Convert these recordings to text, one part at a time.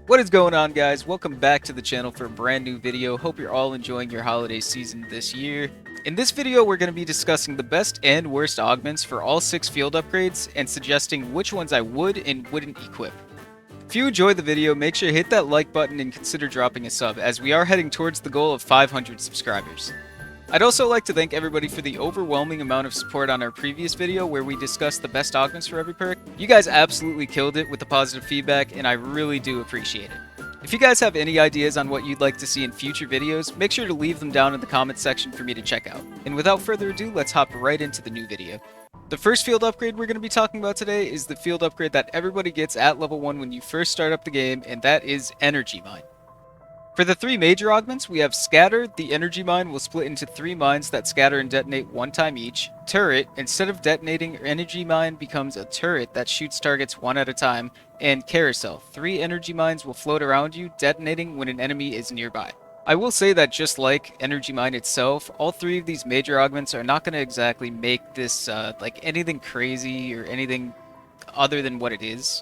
What is going on, guys? Welcome back to the channel for a brand new video. Hope you're all enjoying your holiday season this year. In this video, we're going to be discussing the best and worst augments for all 6 field upgrades and suggesting which ones I would and wouldn't equip. If you enjoyed the video, make sure to hit that like button and consider dropping a sub, as we are heading towards the goal of 500 subscribers. I'd also like to thank everybody for the overwhelming amount of support on our previous video where we discussed the best augments for every perk. You guys absolutely killed it with the positive feedback, and I really do appreciate it. If you guys have any ideas on what you'd like to see in future videos, make sure to leave them down in the comments section for me to check out. And without further ado, let's hop right into the new video. The first field upgrade we're going to be talking about today is the field upgrade that everybody gets at level 1 when you first start up the game, and that is Energy Mine. For the 3 major augments, we have Scatter. The energy mine will split into 3 mines that scatter and detonate 1 time each. Turret, instead of detonating, energy mine becomes a turret that shoots targets 1 at a time. And Carousel, 3 energy mines will float around you, detonating when an enemy is nearby. I will say that just like energy mine itself, all 3 of these major augments are not going to exactly make this like anything crazy or anything other than what it is.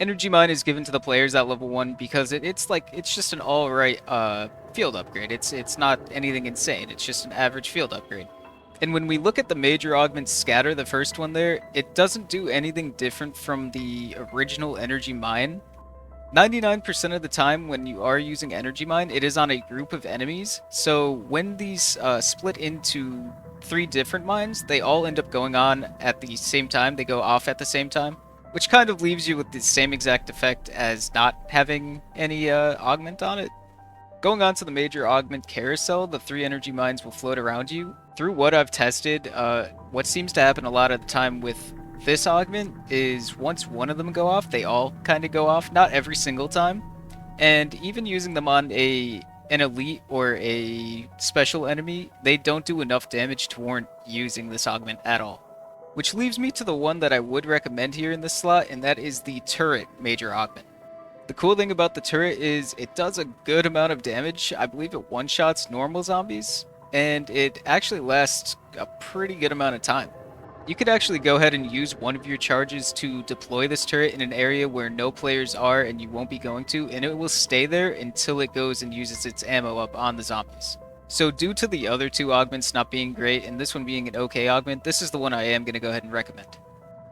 Energy Mine is given to the players at level 1 because it's just an alright field upgrade. It's not anything insane, it's just an average field upgrade. And when we look at the major augment Scatter, the first one there, it doesn't do anything different from the original Energy Mine. 99% of the time when you are using Energy Mine, it is on a group of enemies, so when these split into 3 different mines, they all end up going on at the same time, they go off at the same time. Which kind of leaves you with the same exact effect as not having any augment on it. Going on to the major augment Carousel, the 3 energy mines will float around you. Through what I've tested, what seems to happen a lot of the time with this augment is once one of them go off, they all kind of go off, not every single time. And even using them on an elite or a special enemy, they don't do enough damage to warrant using this augment at all. Which leaves me to the one that I would recommend here in this slot, and that is the Turret Major Augment. The cool thing about the turret is it does a good amount of damage. I believe it one-shots normal zombies, and it actually lasts a pretty good amount of time. You could actually go ahead and use one of your charges to deploy this turret in an area where no players are and you won't be going to, and it will stay there until it goes and uses its ammo up on the zombies. So due to the other 2 augments not being great and this one being an okay augment, this is the one I am going to go ahead and recommend.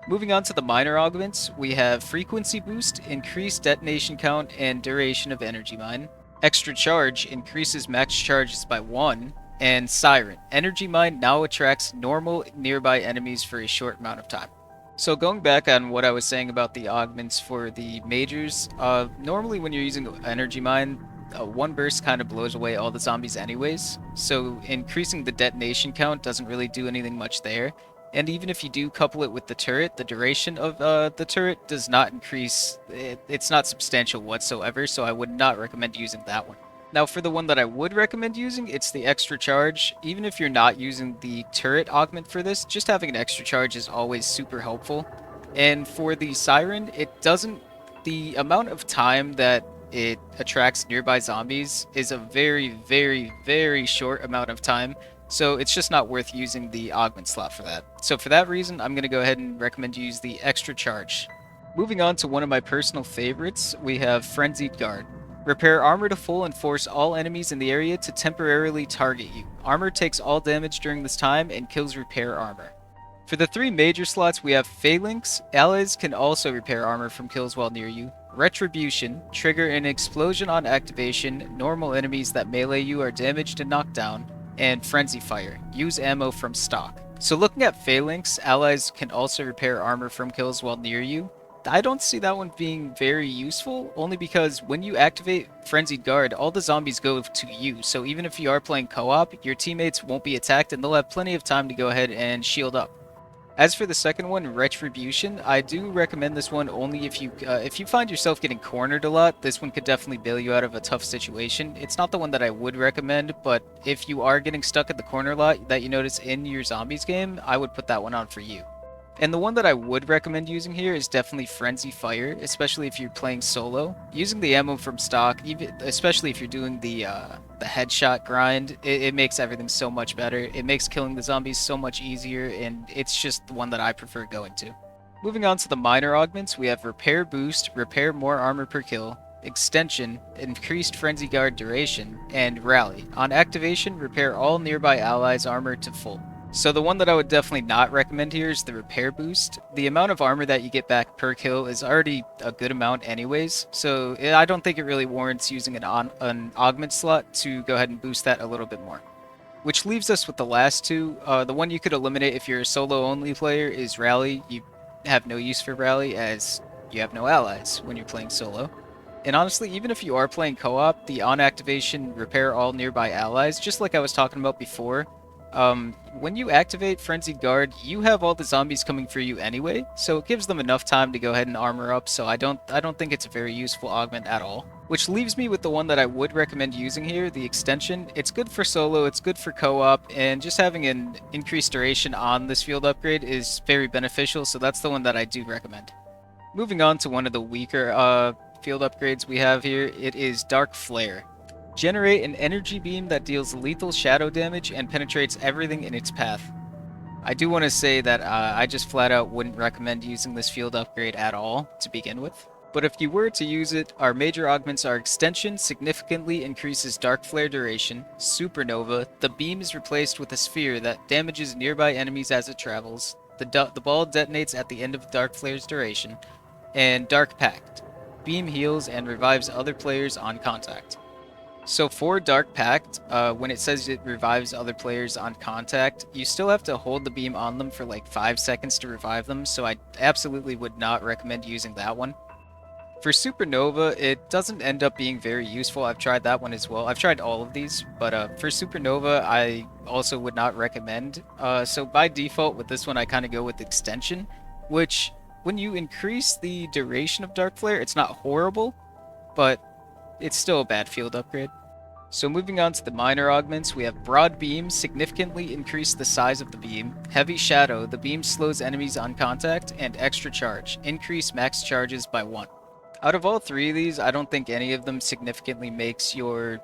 Moving on to the minor augments, we have Frequency Boost, increased detonation count and duration of Energy Mine. Extra Charge increases max charges by 1. And Siren, Energy Mine now attracts normal nearby enemies for a short amount of time. So going back on what I was saying about the augments for the majors, normally when you're using Energy Mine, 1 burst kind of blows away all the zombies anyways, so increasing the detonation count doesn't really do anything much there. And even if you do couple it with the turret, the duration of the turret does not increase. It's not substantial whatsoever, so I would not recommend using that one. Now for the one that I would recommend using, it's the Extra Charge. Even if you're not using the turret augment for this, just having an extra charge is always super helpful. And for the Siren, the amount of time that it attracts nearby zombies is a very, very, very short amount of time, so it's just not worth using the augment slot for that. So for that reason, I'm going to go ahead and recommend you use the Extra Charge. Moving on to one of my personal favorites, we have Frenzied Guard. Repair armor to full and force all enemies in the area to temporarily target you. Armor takes all damage during this time and kills repair armor. For the 3 major slots, we have Phalanx. Allies can also repair armor from kills while near you. Retribution, trigger an explosion on activation, normal enemies that melee you are damaged and knocked down. And Frenzy Fire, use ammo from stock. So looking at Phalanx, allies can also repair armor from kills while near you. I don't see that one being very useful, only because when you activate Frenzied Guard, all the zombies go to you, so even if you are playing co-op, your teammates won't be attacked and they'll have plenty of time to go ahead and shield up. As for the second one, Retribution, I do recommend this one only if you find yourself getting cornered a lot. This one could definitely bail you out of a tough situation. It's not the one that I would recommend, but if you are getting stuck at the corner a lot that you notice in your zombies game, I would put that one on for you. And the one that I would recommend using here is definitely Frenzy Fire, especially if you're playing solo. Using the ammo from stock, especially if you're doing the headshot grind, it makes everything so much better. It makes killing the zombies so much easier, and it's just the one that I prefer going to. Moving on to the minor augments, we have Repair Boost, repair more armor per kill. Extension, increased Frenzy Guard duration, and Rally. On activation, repair all nearby allies' armor to full. So the one that I would definitely not recommend here is the Repair Boost. The amount of armor that you get back per kill is already a good amount anyways, so I don't think it really warrants using an Augment slot to go ahead and boost that a little bit more. Which leaves us with the last two. The one you could eliminate if you're a solo-only player is Rally. You have no use for Rally as you have no allies when you're playing solo. And honestly, even if you are playing co-op, the on-activation repair all nearby allies, just like I was talking about before, when you activate Frenzied Guard, you have all the zombies coming for you anyway, so it gives them enough time to go ahead and armor up, so I don't think it's a very useful augment at all. Which leaves me with the one that I would recommend using here, the extension. It's good for solo, it's good for co-op, and just having an increased duration on this field upgrade is very beneficial, so that's the one that I do recommend. Moving on to one of the weaker field upgrades we have here, it is Dark Flare. Generate an energy beam that deals lethal shadow damage and penetrates everything in its path. I do want to say that I just flat out wouldn't recommend using this field upgrade at all to begin with. But if you were to use it, our major augments are Extension significantly increases Dark Flare duration, Supernova, the beam is replaced with a sphere that damages nearby enemies as it travels, the ball detonates at the end of Dark Flare's duration, and Dark Pact. Beam heals and revives other players on contact. So for Dark Pact, when it says it revives other players on contact, you still have to hold the beam on them for like 5 seconds to revive them, so I absolutely would not recommend using that one. For Supernova, it doesn't end up being very useful. I've tried that one as well. I've tried all of these, but for Supernova, I also would not recommend. So by default, with this one, I kind of go with Extension, which when you increase the duration of Dark Flare, it's not horrible, but it's still a bad field upgrade. So moving on to the minor augments, we have Broad Beam, significantly increase the size of the beam, Heavy Shadow, the beam slows enemies on contact, and Extra Charge, increase max charges by 1. Out of all three of these, I don't think any of them significantly makes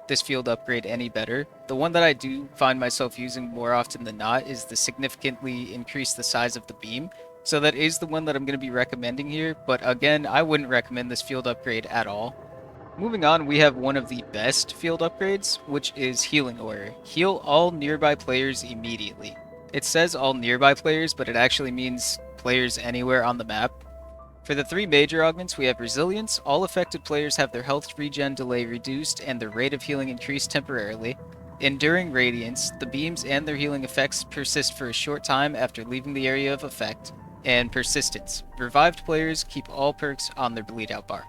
this field upgrade any better. The one that I do find myself using more often than not is the significantly increase the size of the beam. So that is the one that I'm going to be recommending here, but again, I wouldn't recommend this field upgrade at all. Moving on, we have one of the best field upgrades, which is Healing Aura. Heal all nearby players immediately. It says all nearby players, but it actually means players anywhere on the map. For the three major augments, we have Resilience. All affected players have their health regen delay reduced and their rate of healing increased temporarily. Enduring Radiance. The beams and their healing effects persist for a short time after leaving the area of effect. And Persistence. Revived players keep all perks on their bleed out bar.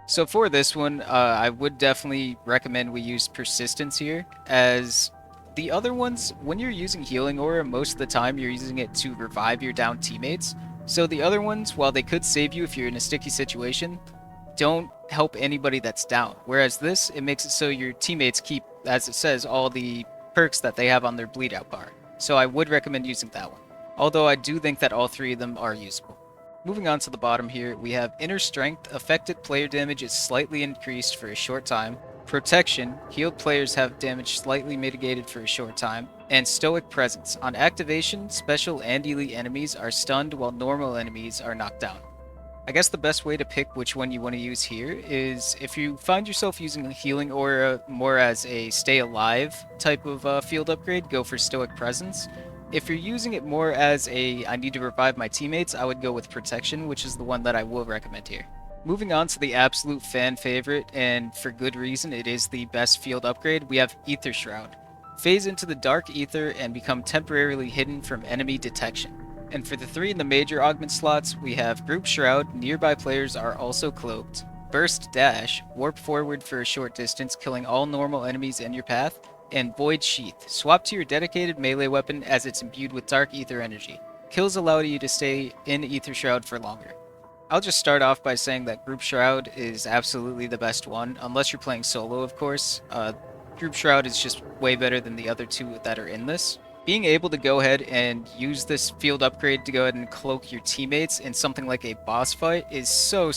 So for this one, I would definitely recommend we use Persistence here, as the other ones, when you're using Healing Aura, most of the time you're using it to revive your down teammates. So the other ones, while they could save you if you're in a sticky situation, don't help anybody that's down. Whereas this, it makes it so your teammates keep, as it says, all the perks that they have on their bleed out bar. So I would recommend using that one. Although I do think that all three of them are usable. Moving on to the bottom here, we have Inner Strength. Affected player damage is slightly increased for a short time. Protection. Healed players have damage slightly mitigated for a short time. And Stoic Presence. On activation, special and elite enemies are stunned while normal enemies are knocked down. I guess the best way to pick which one you want to use here is if you find yourself using a Healing Aura more as a stay alive type of field upgrade, go for Stoic Presence. If you're using it more as a I need to revive my teammates, I would go with Protection, which is the one that I will recommend here. Moving on to the absolute fan favorite, and for good reason, it is the best field upgrade, we have Aether Shroud. Phase into the Dark Aether and become temporarily hidden from enemy detection. And for the three in the major augment slots, we have Group Shroud, nearby players are also cloaked. Burst Dash, warp forward for a short distance, killing all normal enemies in your path. And Void Sheath, swap to your dedicated melee weapon as it's imbued with Dark Aether energy. Kills allow you to stay in Aether Shroud for longer. I'll just start off by saying that Group Shroud is absolutely the best one, unless you're playing solo, of course. Group Shroud is just way better than the other two that are in this. Being able to go ahead and use this field upgrade to go ahead and cloak your teammates in something like a boss fight is so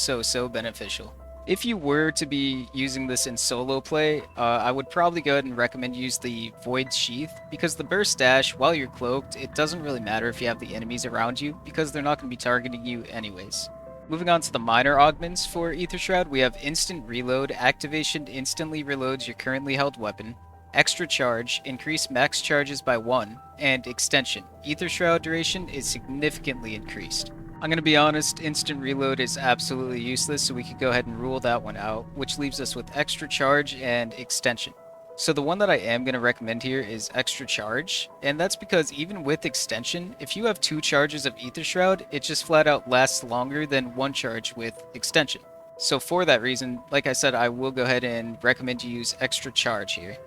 beneficial. If you were to be using this in solo play, I would probably go ahead and recommend use the Void Sheath, because the Burst Dash, while you're cloaked, it doesn't really matter if you have the enemies around you, because they're not going to be targeting you anyways. Moving on to the minor augments for Ether Shroud, we have instant reload. Activation instantly reloads your currently held weapon. Extra charge, increase max charges by 1, and extension. Ether Shroud duration is significantly increased. I'm going to be honest, instant reload is absolutely useless, so we could go ahead and rule that one out, which leaves us with extra charge and extension. So the one that I am going to recommend here is extra charge, and that's because even with extension, if you have 2 charges of Ether Shroud, it just flat out lasts longer than 1 charge with extension. So for that reason, like I said, I will go ahead and recommend you use extra charge here.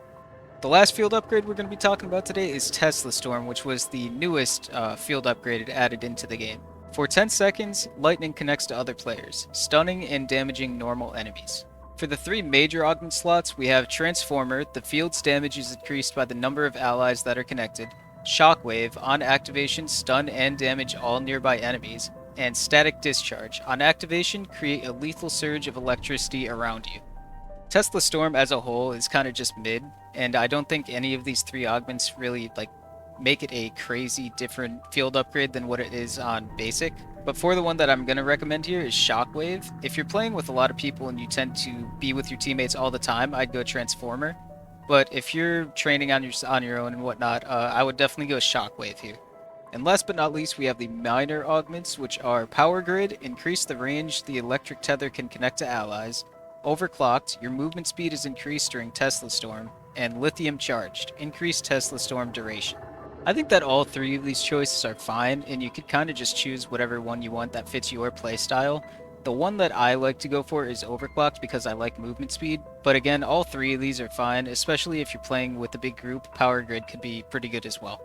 The last field upgrade we're going to be talking about today is Tesla Storm, which was the newest field upgrade added into the game. For 10 seconds, lightning connects to other players, stunning and damaging normal enemies. For the 3 major augment slots, we have Transformer, the field's damage is increased by the number of allies that are connected, Shockwave, on activation stun and damage all nearby enemies, and Static Discharge, on activation create a lethal surge of electricity around you. Tesla Storm as a whole is kind of just mid, and I don't think any of these 3 augments really make it a crazy different field upgrade than what it is on basic. But for the one that I'm going to recommend here is Shockwave. If you're playing with a lot of people and you tend to be with your teammates all the time, I'd go Transformer. But if you're training on your own and whatnot, I would definitely go Shockwave here. And last but not least, we have the minor augments, which are Power Grid, increase the range the electric tether can connect to allies, Overclocked, your movement speed is increased during Tesla Storm, and Lithium Charged, increased Tesla Storm duration. I think that all 3 of these choices are fine, and you could kind of just choose whatever one you want that fits your playstyle. The one that I like to go for is Overclocked because I like movement speed, but again, all 3 of these are fine, especially if you're playing with a big group. Power Grid could be pretty good as well.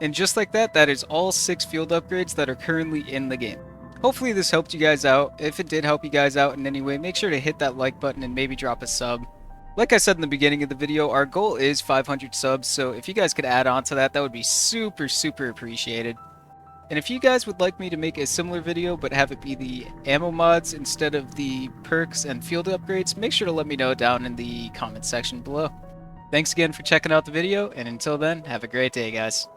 And just like that, that is all 6 field upgrades that are currently in the game. Hopefully this helped you guys out. If it did help you guys out in any way, make sure to hit that like button and maybe drop a sub. Like I said in the beginning of the video, our goal is 500 subs, so if you guys could add on to that, that would be super appreciated. And if you guys would like me to make a similar video but have it be the ammo mods instead of the perks and field upgrades, make sure to let me know down in the comment section below. Thanks again for checking out the video, and until then, have a great day, guys.